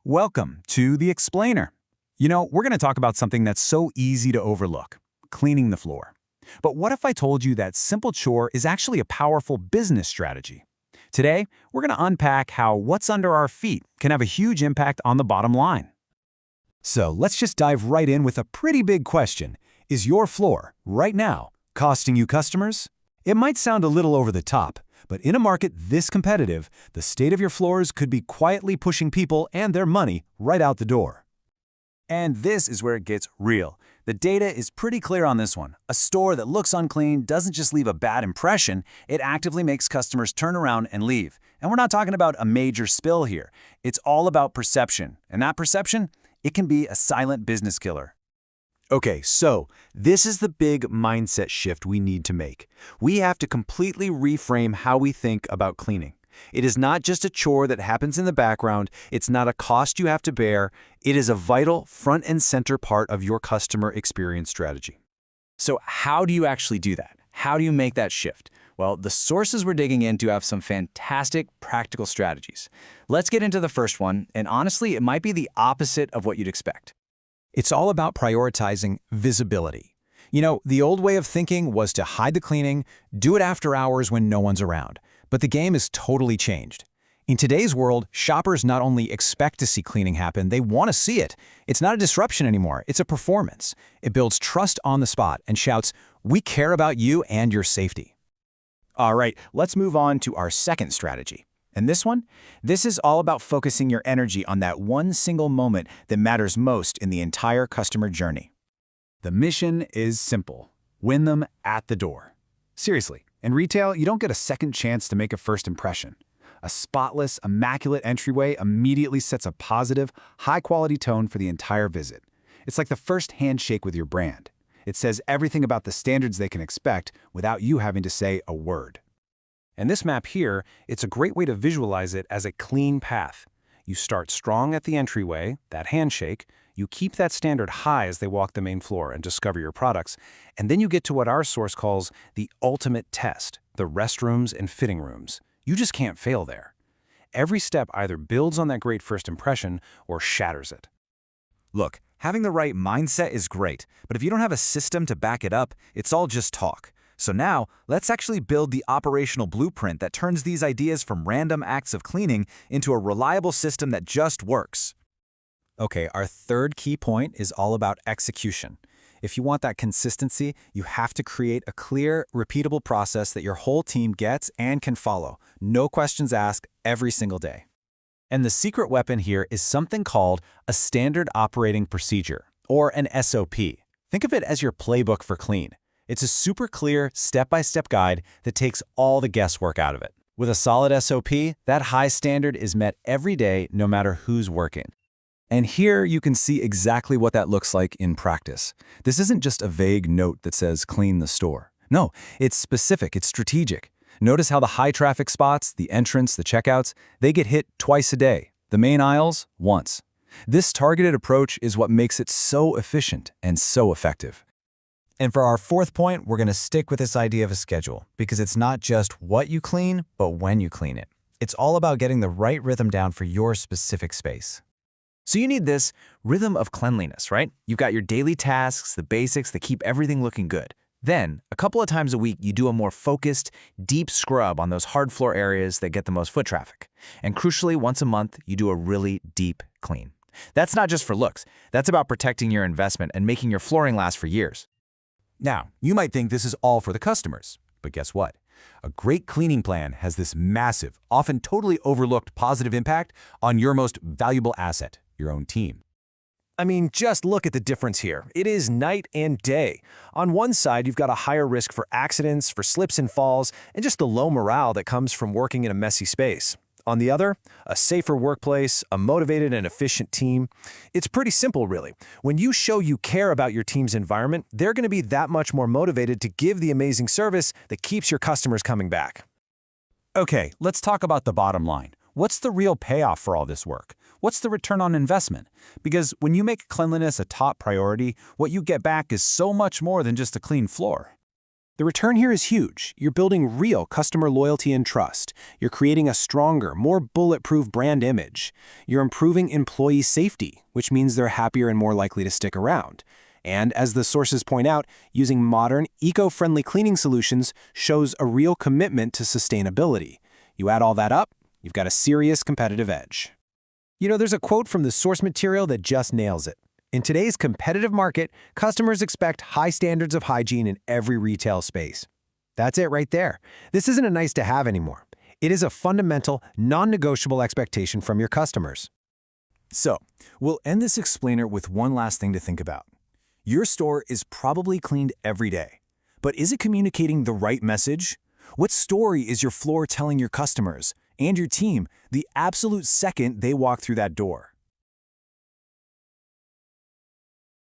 Welcome to The Explainer. We're going to talk about something that's so easy to overlook, cleaning the floor. But what if I told you that simple chore is actually a powerful business strategy? Today, we're going to unpack how what's under our feet can have a huge impact on the bottom line. So let's just dive right in with a pretty big question. Is your floor, right now, costing you customers? It might sound a little over the top, but in a market this competitive, the state of your floors could be quietly pushing people and their money right out the door. And this is where it gets real. The data is pretty clear on this one. A store that looks unclean doesn't just leave a bad impression, it actively makes customers turn around and leave. And we're not talking about a major spill here. It's all about perception. And that perception, it can be a silent business killer. Okay, so this is the big mindset shift we need to make. We have to completely reframe how we think about cleaning. It is not just a chore that happens in the background. It's not a cost you have to bear. It is a vital, front and center part of your customer experience strategy. So how do you actually do that? How do you make that shift? Well, the sources we're digging into have some fantastic practical strategies. Let's get into the first one, and honestly, it might be the opposite of what you'd expect. It's all about prioritizing visibility. The old way of thinking was to hide the cleaning, do it after hours when no one's around. But the game is totally changed. In today's world, shoppers not only expect to see cleaning happen, they want to see it. It's not a disruption anymore, it's a performance. It builds trust on the spot and shouts, "We care about you and your safety." All right, let's move on to our second strategy. And this is all about focusing your energy on that one single moment that matters most in the entire customer journey. The mission is simple. Win them at the door. Seriously, in retail, you don't get a second chance to make a first impression. A spotless, immaculate entryway immediately sets a positive, high-quality tone for the entire visit. It's like the first handshake with your brand. It says everything about the standards they can expect without you having to say a word. And this map here, it's a great way to visualize it as a clean path. You start strong at the entryway, that handshake, you keep that standard high as they walk the main floor and discover your products, and then you get to what our source calls the ultimate test, the restrooms and fitting rooms. You just can't fail there. Every step either builds on that great first impression or shatters it. Look, having the right mindset is great, but if you don't have a system to back it up, it's all just talk. So now, let's actually build the operational blueprint that turns these ideas from random acts of cleaning into a reliable system that just works. Okay, our third key point is all about execution. If you want that consistency, you have to create a clear, repeatable process that your whole team gets and can follow. No questions asked every single day. And the secret weapon here is something called a standard operating procedure, or an SOP. Think of it as your playbook for clean. It's a super clear, step-by-step guide that takes all the guesswork out of it. With a solid SOP, that high standard is met every day, no matter who's working. And here you can see exactly what that looks like in practice. This isn't just a vague note that says clean the store. No, it's specific, it's strategic. Notice how the high-traffic spots, the entrance, the checkouts, they get hit twice a day. The main aisles, once. This targeted approach is what makes it so efficient and so effective. And for our fourth point, we're going to stick with this idea of a schedule, because it's not just what you clean, but when you clean it. It's all about getting the right rhythm down for your specific space. So you need this rhythm of cleanliness, right? You've got your daily tasks, the basics that keep everything looking good. Then, a couple of times a week, you do a more focused, deep scrub on those hard floor areas that get the most foot traffic. And crucially, once a month, you do a really deep clean. That's not just for looks. That's about protecting your investment and making your flooring last for years. Now, you might think this is all for the customers, but guess what? A great cleaning plan has this massive, often totally overlooked positive impact on your most valuable asset, your own team. I mean, just look at the difference here. It is night and day. On one side, you've got a higher risk for accidents, for slips and falls, and just the low morale that comes from working in a messy space. On the other, a safer workplace, a motivated and efficient team. It's pretty simple, really. When you show you care about your team's environment, they're going to be that much more motivated to give the amazing service that keeps your customers coming back. Okay, let's talk about the bottom line. What's the real payoff for all this work? What's the return on investment? Because when you make cleanliness a top priority, what you get back is so much more than just a clean floor. The return here is huge. You're building real customer loyalty and trust. You're creating a stronger, more bulletproof brand image. You're improving employee safety, which means they're happier and more likely to stick around. And as the sources point out, using modern, eco-friendly cleaning solutions shows a real commitment to sustainability. You add all that up, you've got a serious competitive edge. You know, there's a quote from the source material that just nails it. In today's competitive market, customers expect high standards of hygiene in every retail space. That's it right there. This isn't a nice-to-have anymore. It is a fundamental, non-negotiable expectation from your customers. So, we'll end this explainer with one last thing to think about. Your store is probably cleaned every day, but is it communicating the right message? What story is your floor telling your customers and your team the absolute second they walk through that door?